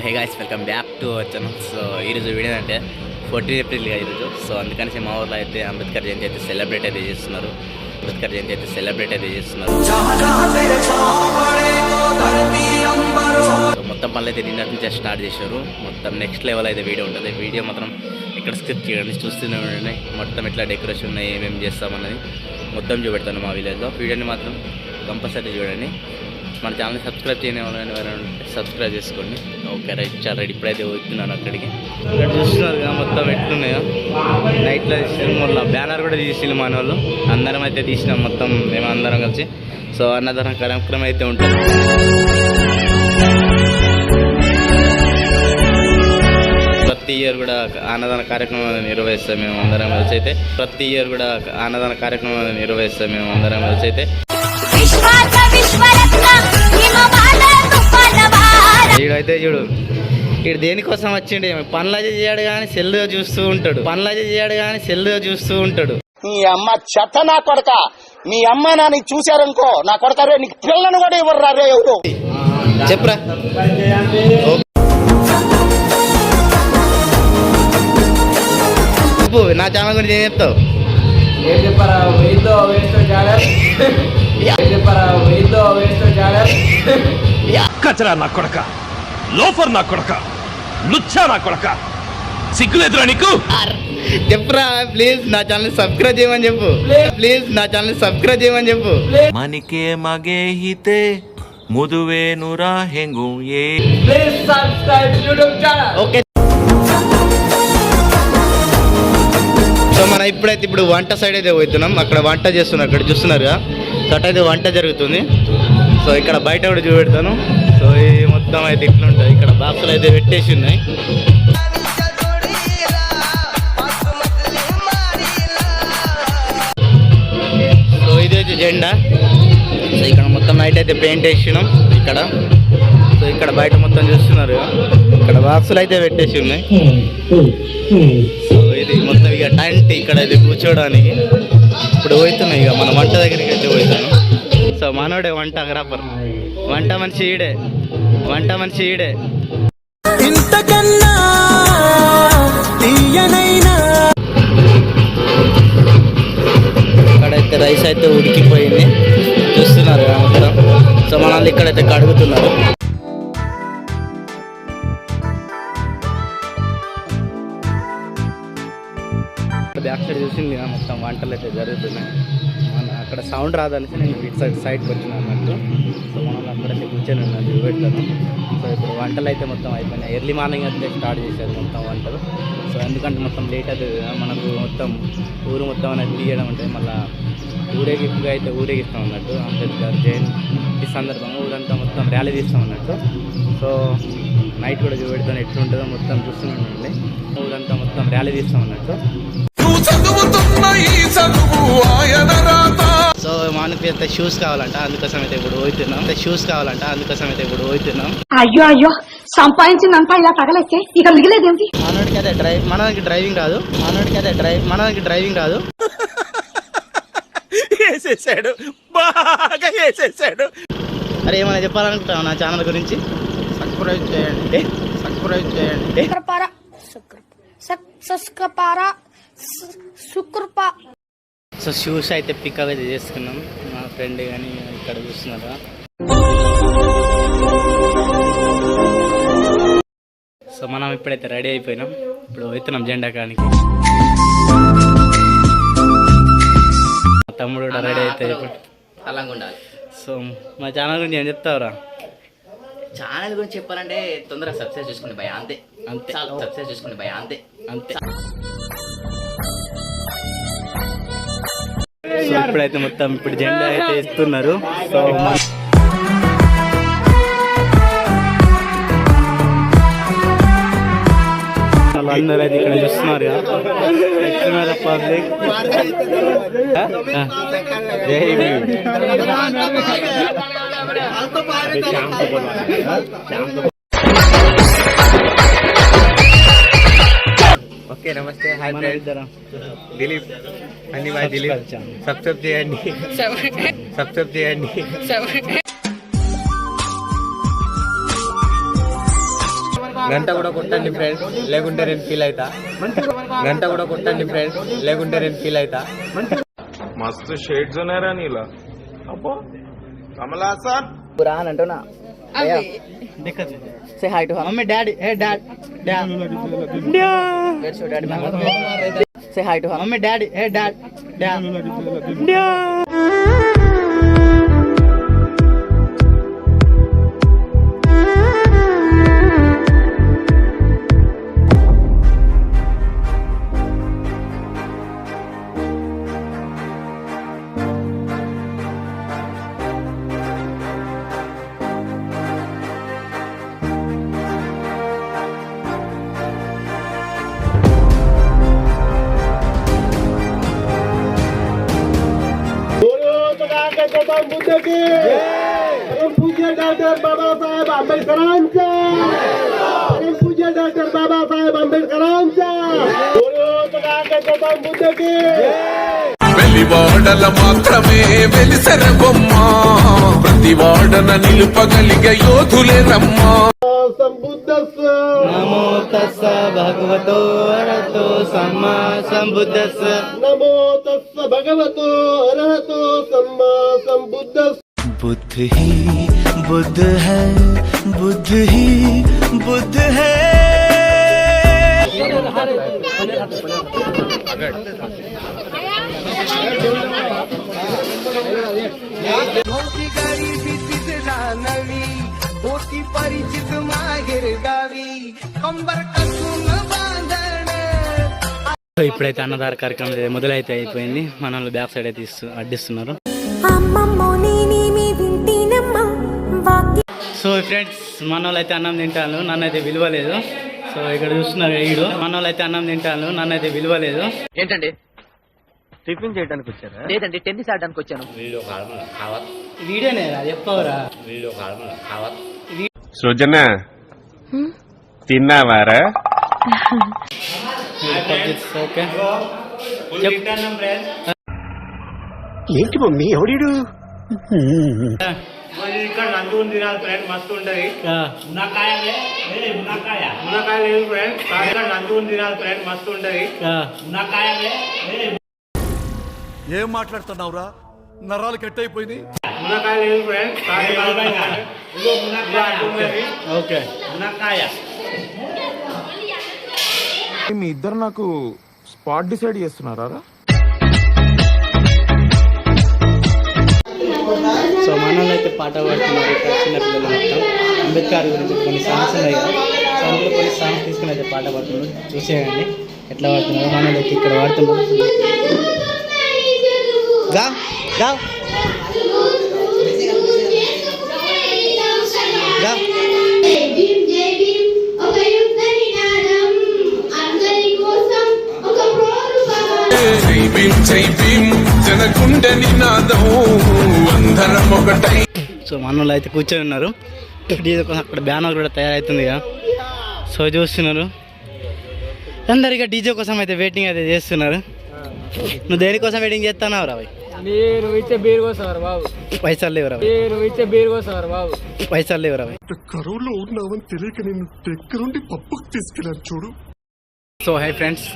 Hey guys, welcome back to our channel. So ఈరోజు video అంటే 14 April ఈరోజు. So అందుకని మా ఊర్లో అయితే అంబేద్కర్ జయంతి అయితే సెలబ్రేట్ అయితే చేస్తున్నారు. సో మొత్తం పనులు అయితే నిన్నటి నుంచే స్టార్ట్ చేశారు. మొత్తం నెక్స్ట్ లెవెల్ అయితే వీడియో ఉంటుంది. వీడియో మాత్రం ఎక్కడ స్కిప్ చేయండి, చూస్తూనే ఉండండి. మొత్తం ఎట్లా డెకరేషన్ ఉన్నాయి, ఏమేమి చేస్తామన్నది మొత్తం చూపెడతాను మా విలేజ్లో. వీడియోని మాత్రం కంపల్సరీ చూడండి. మన ఛానల్ని సబ్స్క్రైబ్ చేయని వాళ్ళని ఎవరైనా సబ్స్క్రైబ్ చేసుకోండి. ఓకే రైట్, చాలా రెడీ. ఇప్పుడైతే పోతున్నాను అక్కడికి. ఇక్కడ చూస్తున్నారు మొత్తం ఎట్లున్నాయో. నైట్లో తీసిన మొన్న బ్యానర్ కూడా తీసిన మన వాళ్ళు అందరం అయితే తీసినాం మొత్తం మేము అందరం కలిసి. సో అన్నదాన కార్యక్రమం అయితే ఉంటుంది. ప్రతి ఇయర్ కూడా అన్నదాన కార్యక్రమం నిర్వహిస్తాం మేము అందరం కలిసి అయితే. ఈడైతే చూడు, ఇడు దేనికోసం వచ్చిండే, పనులైతే చేయడు కానీ సెల్ చూస్తూ ఉంటాడు. మీ అమ్మ చెత్త నా కొడక, మీ అమ్మ నాని చూశారనుకో నా కొడక, రే నీకు పిల్లను కూడా ఇవ్వరు రే ఎవరు. చెప్పరా నా ఛానల్ గురించి ఏం చెప్తావు? కచరా నా కొడక, లోఫర్ నా కొడక, లుచ్చా నా కొడక, సిగ్గులేదురా నీకు? చెప్పురా ప్లీజ్, నా ఛానల్ సబ్స్క్రైబ్ చేయమని చెప్పు. మనికే మగే హితే ముదువే నురా హెంగు ఏ. ఓకే, సో మనం ఇప్పుడు వంట సైడ్ అయితే పోతున్నాం. అక్కడ వంట చేస్తున్నారు, అక్కడ చూస్తున్నారుగా. సో అటైతే వంట జరుగుతుంది. సో ఇక్కడ బయట కూడా చూపెడతాను. సో ఈ మొత్తం అయితే ఇట్లుంటుంది. ఇక్కడ బాక్సులు అయితే పెట్టేసి ఉన్నాయి. సో ఇదైతే జెండా. సో ఇక్కడ మొత్తం నైట్ అయితే పెయింట్ వేసినాం ఇక్కడ. సో ఇక్కడ బయట మొత్తం చూస్తున్నారు, ఇక్కడ బాక్సులు అయితే పెట్టేసి ఉన్నాయి. సో ఇది మొత్తం ఇక టెంట్ ఇక్కడ అయితే కూర్చోడానికి. ఇప్పుడు పోతున్నాయి ఇక మన వంట దగ్గరికి అయితే పోతాను. సో మనోడే వంటగ్రాఫర్, వంట మనిషి ఈడే. ఇంతకన్నా ఇక్కడైతే రైస్ అయితే ఉడికిపోయింది చూస్తున్నారు మొత్తం. సో మనల్ని ఇక్కడైతే కడుగుతున్నారు. బ్యాక్ సైడ్ చూసింది మొత్తం వంటలు అయితే జరుగుతున్నాయి. అక్కడ సౌండ్ రాదనేసి నేను ఇటు సైడ్కి వచ్చిన అన్నట్టు. సో మనం అక్కడైతే కూర్చొని ఉన్నాను, చూపెడతాను. సో ఇప్పుడు వంటలు అయితే మొత్తం అయిపోయినాయి. ఎర్లీ మార్నింగ్ అయితే స్టార్ట్ చేశారు మొత్తం వంటలు. సో ఎందుకంటే మొత్తం లేట్ అవుతుంది కదా, మనకు మొత్తం ఊరు మొత్తం అనేది తీయడం ఉంటుంది. మళ్ళీ ఊరేగిస్తాం అన్నట్టు. అంబేద్కర్ జయంతి సందర్భంగా ఊరంతా మొత్తం ర్యాలీ తీస్తాం అన్నట్టు. సో నైట్ కూడా చూపెడతాను ఎట్లుంటుందో మొత్తం చూస్తుండండి. ఊరంతా మొత్తం ర్యాలీ తీస్తాం అన్నట్టు. సో మనకి అయితే షూస్ కావాలంట, అందుకోసం అయితే ఇప్పుడు పోతున్నాం. అయ్యో సంపాదించిందంతా ఇలా తగలేస్తే ఇక మిగిలేదేంటి? మనకి డ్రైవింగ్ రాదు. వేసేసాడు, బాగా వేసేసాడు. అరే ఏమైనా చెప్పాలనుకుంటున్నావు నా ఛానల్ గురించి? సబ్స్క్రైబ్ చేయండి. సో షూస్ అయితే పికప్ అయితే చేసుకున్నాం. మా ఫ్రెండ్ కానీ ఇక్కడ చూస్తున్నారా. సో మనం ఇప్పుడైతే రెడీ అయిపోయినాం. ఇప్పుడు పోతున్నాం జెండా కానికి. మా తమ్ముడు కూడా రెడీ అయితే ఉండాలి. సో మా ఛానల్ గురించి ఏం చెప్తావురా? ఛానల్ గురించి చెప్పాలంటే తొందరగా సబ్స్క్రైబ్ చేసుకోండి భయ, అంతే. సబ్స్క్రైబ్ చేసుకోండి భయ, అంతే. సో ఇప్పుడైతే మొత్తం జెండా అయితే ఇస్తున్నారు. సో అందరూ అయితే ఇక్కడ చూస్తున్నారు పబ్లిక్. ఓకే నమస్తే, హాయ్ ఫ్రెండ్స్, దిలీప్ అన్ని బాయ్ దిలీప్. సబ్స్క్రైబ్ చేయండి. గంట కూడా కొట్టండి ఫ్రెండ్స్, లేకుంటే నేను ఫీల్ అవుతా. గంట కూడా కొట్టండి ఫ్రెండ్స్, లేకుంటే నేను ఫీల్ అవుతా. मस्त शेड्स नाही राणीला अप्पा कमला सर రా అని అంటున్నా. Say hi to mummy daddy. Hey dad dad let's show daddy mummy. Say hi to mummy daddy. Hey dad dad पूज्य डॉक्टर बाबासाहेब आंबेडकरांचा, पूज्य डॉक्टर बाबासाहेब आंबेडकरांचा, गौतम बुद्ध की వెలివాడల మాత్రమే వెలిసెర బొమ్మ, ప్రతి వాడన నిలుపగలిగే యోధులే రమ్మా. संबुद्धस्स నమో తస్స భగవతో అరహతో సమ్మా సంబుద్ధస్స. नमो तस्स भगवतो अरहतो सम्मा संबुद्धस्स. बुद्ध ही बुद्ध है, बुद्ध ही बुद्ध है. होती गाडी भीतीच जाणवी, होती परिचित माहेर गावी, कंबर कसून बांधण. సో ఇప్పుడైతే అన్నదాన కార్యక్రమం మొదలైతే అయిపోయింది. మన వాళ్ళు బ్యాక్ సైడ్ అయితే అడ్డిస్తున్నారు. సో ఫ్రెండ్స్, మన వాళ్ళు అయితే అన్నం తింటాను, నన్ను అయితే విలువలేదు. సో ఇక్కడ చూస్తున్నారు ఈడు, మన వాళ్ళు అయితే అన్నం తింటాను, నన్ను అయితే విలువలేదు. ఏంటండి? టిఫిన్ చేయడానికి వచ్చారా? లేదండి, టెన్నిస్ ఆడడానికి వచ్చాను. వీడియోనే చెప్పవరా? సృజన తిన్నావారా? ఓకే ఏంటి మమ్మీ ఎవడీడు? ఇక్కడ నందుని తినాలి ఫ్రెండ్, మస్తు ఉంటది. మునక్కాయ లేదు ఫ్రెండ్, ఇక్కడ నందుని తినాలి ఫ్రెండ్, మస్తు ఉంటది. మునక్కాయ ఏం మాట్లాడుతున్నావురా? నరాలు కట్ అయిపోయింది. మునక్కాయ లేదు ఫ్రెండ్, ఓకే మునక్కాయ. మీ ఇద్దరు నాకు స్పాట్ డిసైడ్ చేస్తున్నారా? సో మన వాళ్ళు అయితే పాట పాడుతున్నారు ఇక్కడ చిన్నపిల్లలు మొత్తం. అంబేద్కర్ గురించి కొన్ని సాంగ్స్ ఉన్నాయి కదా, సో అందులో కొన్ని సాంగ్స్ తీసుకుని అయితే పాట పాడుతున్నారు. చూసేయండి ఎట్లా పాడుతున్నారు. మన వాళ్ళు అయితే ఇక్కడ పాడుతున్నారు. జై భీమ్ జనగుండె నినాదం అందరం ఒకటై. సో మన వాళ్ళు అయితే కూర్చొని ఉన్నారు. డీజే కోసం అక్కడ బ్యానర్ కూడా తయారవుతుంది కదా, సో చూస్తున్నారు. అందరిగా డీజే కోసం అయితే వెయిటింగ్ అయితే చేస్తున్నారు. నువ్వు దేనికోసం వెయిటింగ్ చేస్తున్నావు రా? మీరు ఇచ్చే బీర్ కోసారు బాబు, పైసలు లేవురా? మీరు ఇచ్చే బీర్ కోసారు బాబు, పైసలు లేవురా? కరువులో ఉన్నావని తెలియక నేను దగ్గరుండి పప్పుకు తీసుకెళ్ళాను చూడు. సో హై ఫ్రెండ్స్,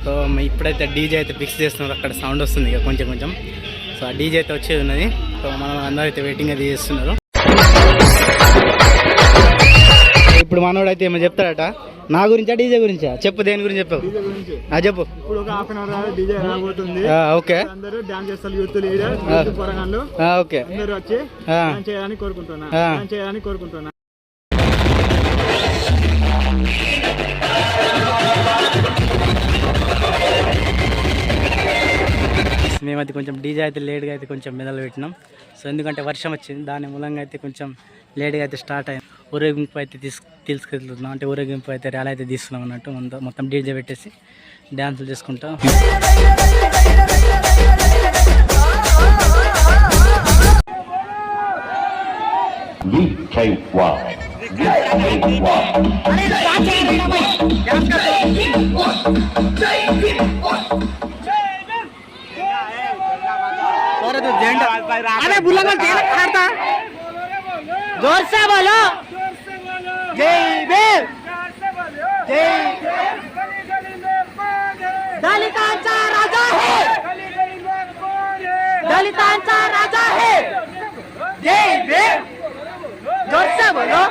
సో ఇప్పుడైతే డీజే అయితే ఫిక్స్ చేస్తున్నారు. అక్కడ సౌండ్ వస్తుంది ఇక కొంచెం కొంచెం. సో ఆ డీజే అయితే వచ్చేది ఉన్నది. సో మనం అందరూ అయితే వెయిటింగ్ అది చేస్తున్నారు. ఇప్పుడు మనోడు అయితే ఏమో చెప్తాడట. నా గురించా డీజే గురించా? చెప్పు, దేని గురించి చెప్పు? చెప్పు. ఇప్పుడు ఒక హాఫ్ అన్ అవర్ డీజే రాబోతుంది. ఓకే, అందరూ డాన్స్ చేస్తారు, యూత్ లీడర్ పోరగాళ్ళు ఓకే, అందరూ వచ్చి డాన్స్ చేయాలని కోరుకుంటున్నా, డాన్స్ చేయాలని కోరుకుంటున్నా. మేమైతే కొంచెం డీజే అయితే లేట్గా అయితే కొంచెం మెదలు పెట్టినాం. సో ఎందుకంటే వర్షం వచ్చింది, దాని మూలంగా అయితే కొంచెం లేట్గా అయితే స్టార్ట్ అయింది. ఊరేగింపు అయితే తీసుకెళ్తున్నాం, అంటే ఊరేగింపు అయితే ర్యాలీ అయితే తీస్తున్నాం అన్నట్టు. మొత్తం డీజే పెట్టేసి డ్యాన్సులు చేసుకుంటాం. अरे बुला जोर से बोलो जय भीम। दलितांचा राजा है, दलितांचा राजा है, जय भीम, जोर से बोलो,